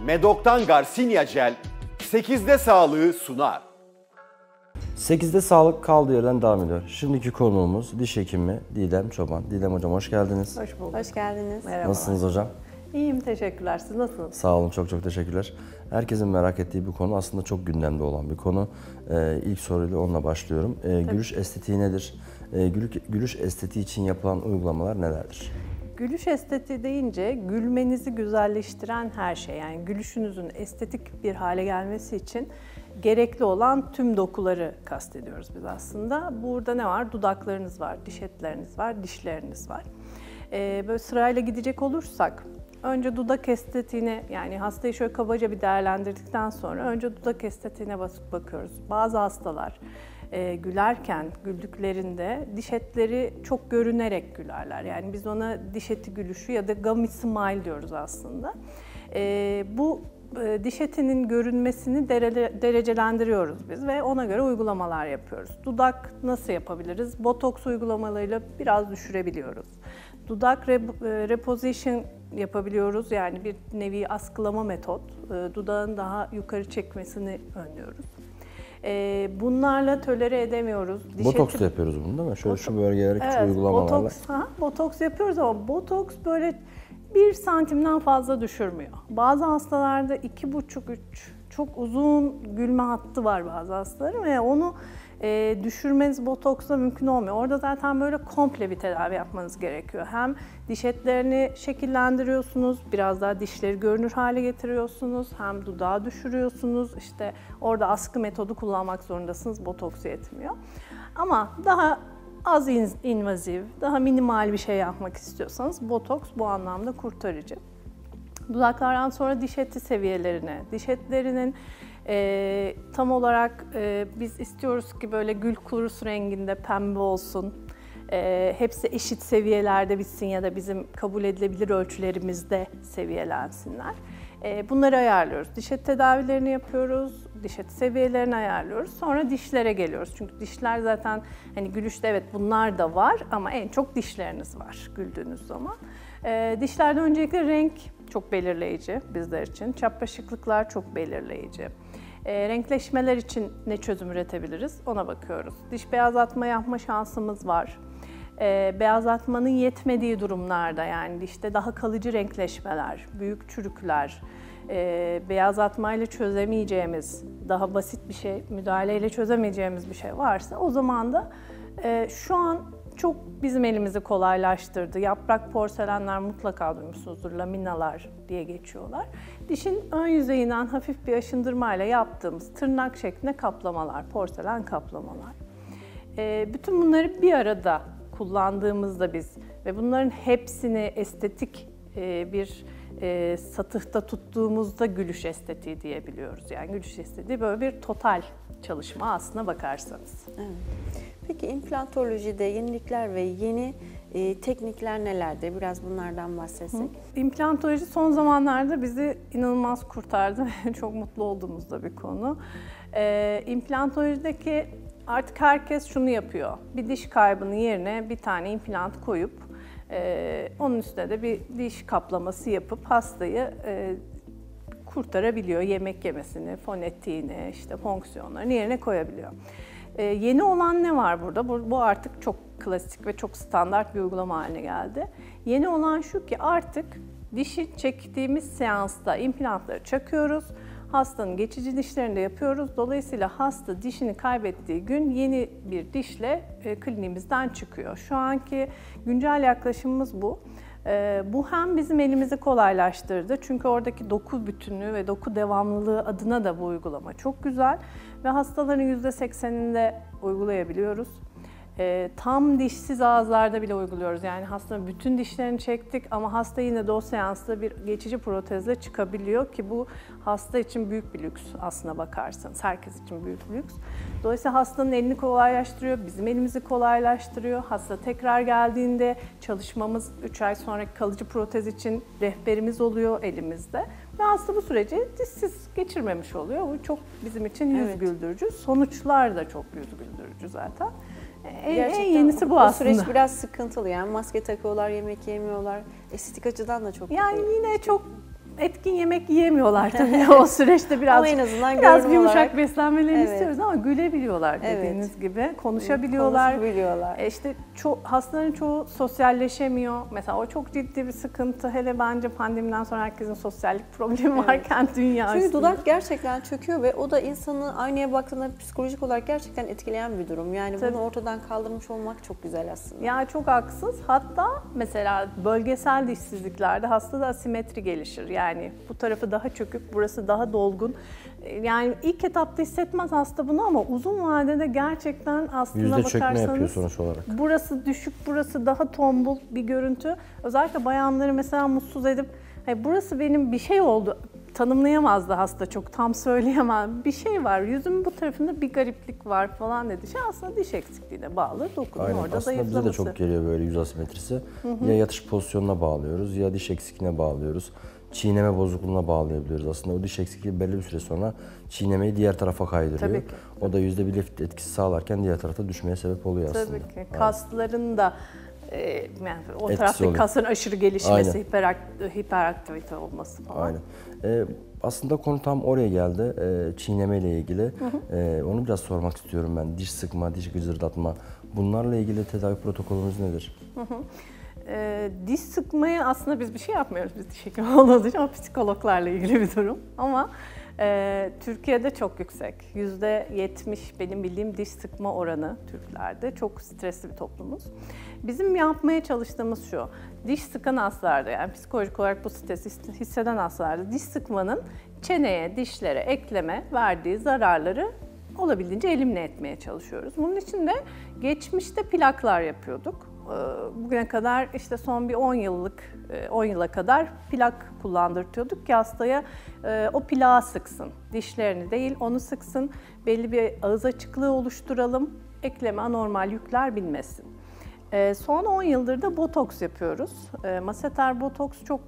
Medok'tan Garcinia Gel 8'de sağlığı sunar. 8'de sağlık kaldığı yerden devam ediyor. Şimdiki konuğumuz diş hekimi Didem Çoban. Didem hocam hoş geldiniz. Hoş bulduk. Hoş geldiniz. Merhaba. Nasılsınız hocam? İyiyim, teşekkürler. Siz nasılsınız? Sağ olun, çok teşekkürler. Herkesin merak ettiği bir konu, aslında çok gündemde olan bir konu. İlk soruyla onunla başlıyorum. Gülüş estetiği nedir? Gülüş estetiği için yapılan uygulamalar nelerdir? Gülüş estetiği deyince gülmenizi güzelleştiren her şey, yani gülüşünüzün estetik bir hale gelmesi için gerekli olan tüm dokuları kastediyoruz biz aslında. Burada ne var? Dudaklarınız var, diş etleriniz var, dişleriniz var. Böyle sırayla gidecek olursak, önce dudak estetiğine, yani hastayı şöyle kabaca bir değerlendirdikten sonra önce dudak estetiğine bakıyoruz. Bazı hastalar gülerken, güldüklerinde diş etleri çok görünerek gülerler. Yani biz ona diş eti gülüşü ya da gummy smile diyoruz aslında. Bu diş etinin görünmesini derecelendiriyoruz biz ve ona göre uygulamalar yapıyoruz. Dudak nasıl yapabiliriz? Botoks uygulamalarıyla biraz düşürebiliyoruz. Dudak reposition yapabiliyoruz, yani bir nevi askılama metot. Dudağın daha yukarı çekmesini önlüyoruz. Bunlarla tolere edemiyoruz. Botoks da yapıyoruz bunu değil mi? Şöyle şu bölgelere küçük uygulamalarla. Botoks yapıyoruz ama botoks böyle 1 santimden fazla düşürmüyor. Bazı hastalarda 2,5-3 çok uzun gülme hattı var bazı hastaların ve onu düşürmeniz botoksla mümkün olmuyor. Orada zaten böyle komple bir tedavi yapmanız gerekiyor. Hem diş etlerini şekillendiriyorsunuz, biraz daha dişleri görünür hale getiriyorsunuz, hem dudağı düşürüyorsunuz. İşte orada askı metodu kullanmak zorundasınız, botoks yetmiyor. Ama daha az invaziv, daha minimal bir şey yapmak istiyorsanız botoks bu anlamda kurtarıcı. Dudaklardan sonra diş eti seviyelerine, diş etlerinin tam olarak biz istiyoruz ki böyle gül kurusu renginde pembe olsun. Hepsi eşit seviyelerde bitsin ya da bizim kabul edilebilir ölçülerimizde seviyelensinler. Bunları ayarlıyoruz. Diş eti tedavilerini yapıyoruz, diş eti seviyelerini ayarlıyoruz. Sonra dişlere geliyoruz. Çünkü dişler zaten hani gülüşte evet bunlar da var ama en çok dişleriniz var güldüğünüz zaman. Dişlerde öncelikle renk çok belirleyici bizler için. Çapraşıklıklar çok belirleyici. Renkleşmeler için ne çözüm üretebiliriz ona bakıyoruz. Diş beyazlatma yapma şansımız var. Beyazlatmanın yetmediği durumlarda, yani dişte daha kalıcı renkleşmeler, büyük çürükler, beyazlatmayla çözemeyeceğimiz, daha basit bir şey, müdahaleyle çözemeyeceğimiz bir şey varsa o zaman da şu an çok bizim elimizi kolaylaştırdı. Yaprak porselenler mutlaka duymuşsunuzdur, laminalar diye geçiyorlar. Dişin ön yüzeyinden hafif bir aşındırmayla yaptığımız tırnak şeklinde kaplamalar, porselen kaplamalar. Bütün bunları bir arada kullandığımızda biz ve bunların hepsini estetik bir satıhta tuttuğumuzda gülüş estetiği diyebiliyoruz. Yani gülüş estetiği böyle bir total çalışma aslına bakarsanız. Evet. Peki implantolojide yenilikler ve yeni teknikler nelerdir? Biraz bunlardan bahsetsek. İmplantoloji son zamanlarda bizi inanılmaz kurtardı ve çok mutlu olduğumuz da bir konu. İmplantolojideki artık herkes şunu yapıyor. Bir diş kaybının yerine bir tane implant koyup onun üstüne de bir diş kaplaması yapıp hastayı kurtarabiliyor. Yemek yemesini, fonetiğini, işte fonksiyonlarını yerine koyabiliyor. Yeni olan ne var burada? Bu artık çok klasik ve çok standart bir uygulama haline geldi. Yeni olan şu ki artık dişi çektiğimiz seansta implantları çakıyoruz. Hastanın geçici dişlerini de yapıyoruz. Dolayısıyla hasta dişini kaybettiği gün yeni bir dişle kliniğimizden çıkıyor. Şu anki güncel yaklaşımımız bu. Bu hem bizim elimizi kolaylaştırdı çünkü oradaki doku bütünlüğü ve doku devamlılığı adına da bu uygulama çok güzel ve hastaların %80'inde uygulayabiliyoruz. Tam dişsiz ağızlarda bile uyguluyoruz. Yani hastanın bütün dişlerini çektik ama hasta yine de o seansta bir geçici protezle çıkabiliyor ki bu hasta için büyük bir lüks aslına bakarsanız. Herkes için büyük bir lüks. Dolayısıyla hastanın elini kolaylaştırıyor, bizim elimizi kolaylaştırıyor. Hasta tekrar geldiğinde çalışmamız 3 ay sonraki kalıcı protez için rehberimiz oluyor elimizde. Ve hasta bu süreci dişsiz geçirmemiş oluyor. Bu çok bizim için yüz güldürücü. Sonuçlar da çok yüz güldürücü zaten. En yenisi bu aslında. O süreç biraz sıkıntılı, yani maske takıyorlar, yemek yemiyorlar. Estetik açıdan da çok yani yine çok etkin yemek yiyemiyorlar tabii o süreçte biraz. Ama en azından biraz görünüm yumuşak olarak. beslenmelerini Evet. istiyoruz ama gülebiliyorlar dediğiniz gibi. Konuşabiliyorlar. Konuşabiliyorlar. İşte hastaların çoğu sosyalleşemiyor. Mesela o çok ciddi bir sıkıntı. Hele bence pandemiden sonra herkesin sosyallik problemi varken dünya Çünkü üstünde. dudak gerçekten çöküyor ve o da insanı aynaya baktığında psikolojik olarak gerçekten etkileyen bir durum. Yani Tabii. bunu ortadan kaldırmış olmak çok güzel aslında. Ya çok haksız. Hatta mesela bölgesel dişsizliklerde hastada asimetri gelişir. Yani bu tarafı daha çökük, burası daha dolgun. Yani ilk etapta hissetmez hasta bunu ama uzun vadede gerçekten aslına Yüzde çökme yapıyor bakarsanız sonuç olarak. burası düşük, burası daha tombul bir görüntü. Özellikle bayanları mesela mutsuz edip burası benim bir şey oldu. Tanımlayamazdı hasta, çok tam söyleyemem. Bir şey var, yüzümün bu tarafında bir gariplik var falan dedi. Aslında diş eksikliğine bağlı, dokunun Aynen. orada Aslında bize zayıflaması. de çok geliyor böyle yüz asimetrisi. Ya yatış pozisyonuna bağlıyoruz ya diş eksikliğine bağlıyoruz. Çiğneme bozukluğuna bağlayabiliyoruz. Aslında o diş eksikliği belli bir süre sonra çiğnemeyi diğer tarafa kaydırıyor. Tabii ki. O da %1 lift etkisi sağlarken diğer tarafta düşmeye sebep oluyor aslında. Tabii ki. Aynen. Kasların da yani o Etkisi taraftaki oluyor. kasların aşırı gelişmesi, Aynen. hiperaktivite olması falan. Aynen. Aslında konu tam oraya geldi. Çiğneme ile ilgili. Onu biraz sormak istiyorum ben. Diş sıkma, diş gıcırdatma. Bunlarla ilgili tedavi protokolümüz nedir? Diş sıkmaya aslında biz bir şey yapmıyoruz, biz diş hekimi olduğu için, ama psikologlarla ilgili bir durum. Ama Türkiye'de çok yüksek. %70 benim bildiğim diş sıkma oranı Türklerde. Çok stresli bir toplumuz. Bizim yapmaya çalıştığımız şu, diş sıkan hastalarda, yani psikolojik olarak bu stresi hisseden hastalarda diş sıkmanın çeneye, dişlere, ekleme verdiği zararları olabildiğince elimine etmeye çalışıyoruz. Bunun için de geçmişte plaklar yapıyorduk. Bugüne kadar işte son bir 10 yıla kadar plak kullandırtıyorduk ki hastaya o plağı sıksın. Dişlerini değil, onu sıksın. Belli bir ağız açıklığı oluşturalım. Ekleme, anormal yükler binmesin. Son 10 yıldır da botoks yapıyoruz. Masseter botoks çok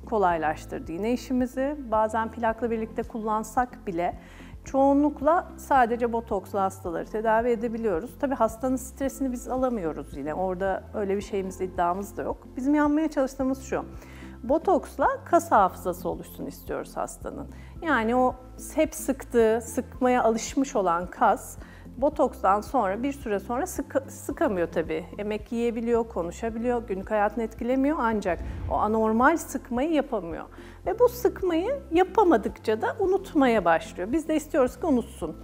kolaylaştırdı yine işimizi. Bazen plakla birlikte kullansak bile çoğunlukla sadece botoksla hastaları tedavi edebiliyoruz. Tabii hastanın stresini biz alamıyoruz yine. Orada öyle bir şeyimiz, iddiamız da yok. Bizim yapmaya çalıştığımız şu. Botoksla kas hafızası oluşsun istiyoruz hastanın. Yani o hep sıktığı, sıkmaya alışmış olan kas botokstan sonra bir süre sonra sıkamıyor tabii. Yemek yiyebiliyor, konuşabiliyor, günlük hayatını etkilemiyor ancak o anormal sıkmayı yapamıyor. Ve bu sıkmayı yapamadıkça da unutmaya başlıyor. Biz de istiyoruz ki unutsun.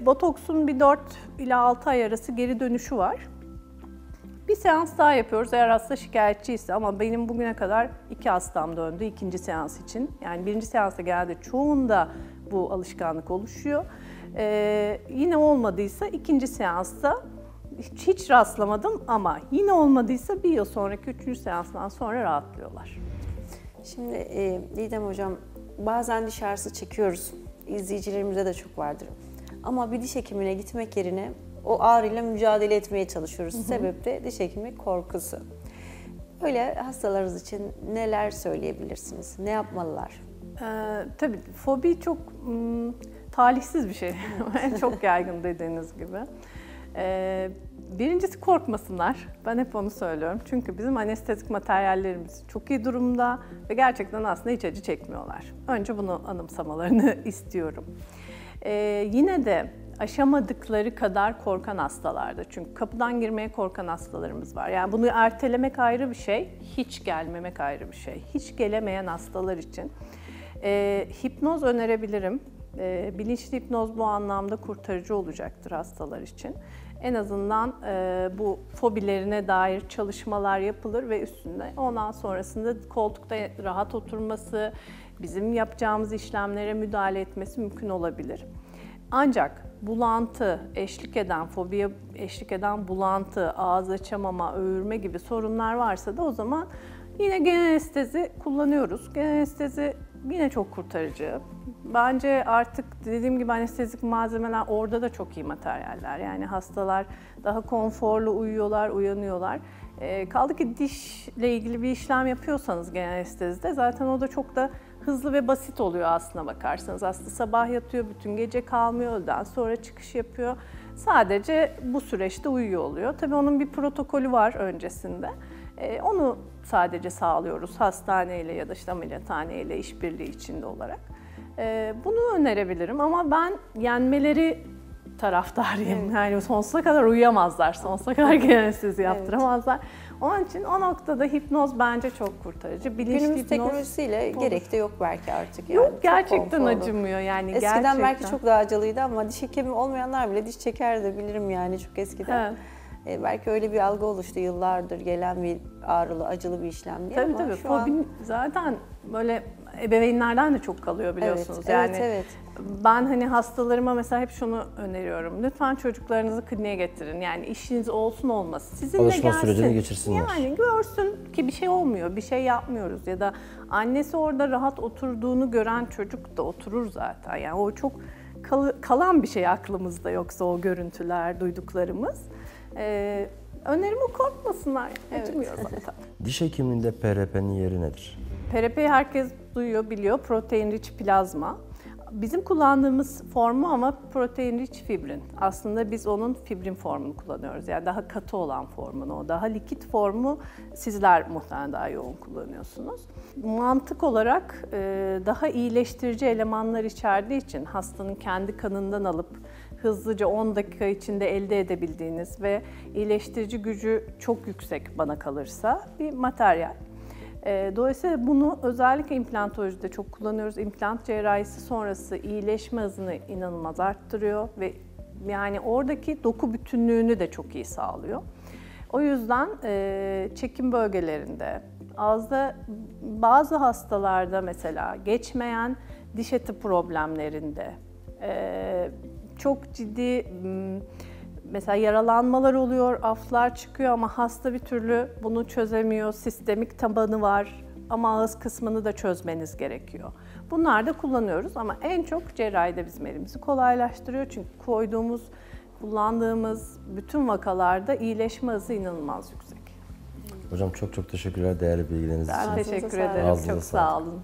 Botoksun bir 4 ila 6 ay arası geri dönüşü var. Bir seans daha yapıyoruz eğer hasta şikayetçiyse, ama benim bugüne kadar 2 hastam döndü ikinci seans için. Yani birinci seansa geldi, çoğunda bu alışkanlık oluşuyor. Yine olmadıysa ikinci seansta hiç rastlamadım ama yine olmadıysa bir yıl sonraki 3. seanstan sonra rahatlıyorlar. Şimdi Didem Hocam, bazen diş ağrısı çekiyoruz. İzleyicilerimizde de çok vardır. Ama bir diş hekimine gitmek yerine o ağrıyla mücadele etmeye çalışıyoruz. Sebep de diş hekimi korkusu. Öyle hastalarınız için neler söyleyebilirsiniz? Ne yapmalılar? Tabii fobi çok talihsiz bir şey. Çok yaygın dediğiniz gibi. Birincisi korkmasınlar. Ben hep onu söylüyorum. Çünkü bizim anestezik materyallerimiz çok iyi durumda ve gerçekten aslında hiç acı çekmiyorlar. Önce bunu anımsamalarını istiyorum. Yine de aşamadıkları kadar korkan hastalarda. Çünkü kapıdan girmeye korkan hastalarımız var. Yani bunu ertelemek ayrı bir şey, hiç gelmemek ayrı bir şey. Hiç gelemeyen hastalar için hipnoz önerebilirim. Bilinçli hipnoz bu anlamda kurtarıcı olacaktır hastalar için. En azından bu fobilerine dair çalışmalar yapılır ve üstünde ondan sonrasında koltukta rahat oturması, bizim yapacağımız işlemlere müdahale etmesi mümkün olabilir. Ancak bulantı, eşlik eden, fobiye eşlik eden bulantı, ağız açamama, öğürme gibi sorunlar varsa da o zaman yine genel anestezi kullanıyoruz. Genel anestezi yine çok kurtarıcı. Bence artık dediğim gibi anestezik malzemeler orada da çok iyi materyaller. Yani hastalar daha konforlu uyuyorlar, uyanıyorlar. Kaldı ki dişle ilgili bir işlem yapıyorsanız genel anestezide zaten o da çok da hızlı ve basit oluyor aslına bakarsanız. Hasta sabah yatıyor, bütün gece kalmıyor, öğleden sonra çıkış yapıyor. Sadece bu süreçte uyuyor oluyor. Tabii onun bir protokolü var öncesinde. Onu sadece sağlıyoruz hastaneyle ya da işte ameliyathaneyle işbirliği içinde olarak. Bunu önerebilirim ama ben yenmeleri taraftarıyım. Evet. Yani sonsuza kadar uyuyamazlar, sonsuza kadar anestezi yaptıramazlar. Onun için o noktada hipnoz bence çok kurtarıcı. Bilinçli Günümüz hipnoz teknolojisiyle olur. gerek de yok belki artık. Yani. Yok, Çok gerçekten konforlu. acımıyor yani. Eskiden gerçekten. belki çok daha acılıydı ama diş hekimi olmayanlar bile diş çeker de bilirim yani çok eskiden. Belki öyle bir algı oluştu yıllardır gelen bir ağrılı, acılı bir işlem diye Tabii ama tabii. şu an... Fobi zaten böyle ebeveynlerden de çok kalıyor biliyorsunuz. Evet, yani evet. ben hani hastalarıma mesela hep şunu öneriyorum. Lütfen çocuklarınızı kliniğe getirin. Yani işiniz olsun olmasın. Sizinle Alışma gelsin. sürecini geçirsinler. Yani görsün ki bir şey olmuyor, bir şey yapmıyoruz ya da annesi orada rahat oturduğunu gören çocuk da oturur zaten. Yani o çok kalan bir şey aklımızda yoksa o görüntüler, duyduklarımız. Önerim o, korkmasınlar. Acımıyor zaten. Diş hekimliğinde PRP'nin yeri nedir? PRP'yi herkes duyuyor, biliyor. Protein rich plazma. Bizim kullandığımız formu ama protein rich fibrin. Aslında biz onun fibrin formunu kullanıyoruz. Yani daha katı olan formunu, o daha likit formu sizler muhtemelen daha yoğun kullanıyorsunuz. Mantık olarak daha iyileştirici elemanlar içerdiği için hastanın kendi kanından alıp hızlıca 10 dakika içinde elde edebildiğiniz ve iyileştirici gücü çok yüksek bana kalırsa bir materyal. Dolayısıyla bunu özellikle implantolojide çok kullanıyoruz. İmplant cerrahisi sonrası iyileşme hızını inanılmaz arttırıyor ve yani oradaki doku bütünlüğünü de çok iyi sağlıyor. O yüzden çekim bölgelerinde, ağızda bazı hastalarda mesela geçmeyen diş eti problemlerinde çok ciddi mesela yaralanmalar oluyor, aflar çıkıyor ama hasta bir türlü bunu çözemiyor. Sistemik tabanı var ama ağız kısmını da çözmeniz gerekiyor. Bunlar da kullanıyoruz ama en çok cerrahide bizim elimizi kolaylaştırıyor. Çünkü kullandığımız bütün vakalarda iyileşme hızı inanılmaz yüksek. Hocam çok teşekkürler değerli bilgileriniz için. Ben teşekkür sağlık. ederim. Ağzınıza Çok sağlık. sağ olun.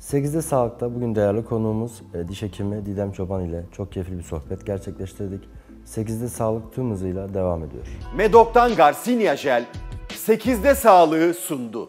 8'de Sağlık'ta bugün değerli konuğumuz diş hekimi Didem Çoban ile çok keyifli bir sohbet gerçekleştirdik. 8'de Sağlık tüm hızıyla devam ediyor. Medok'tan Garcinia Jel 8'de sağlığı sundu.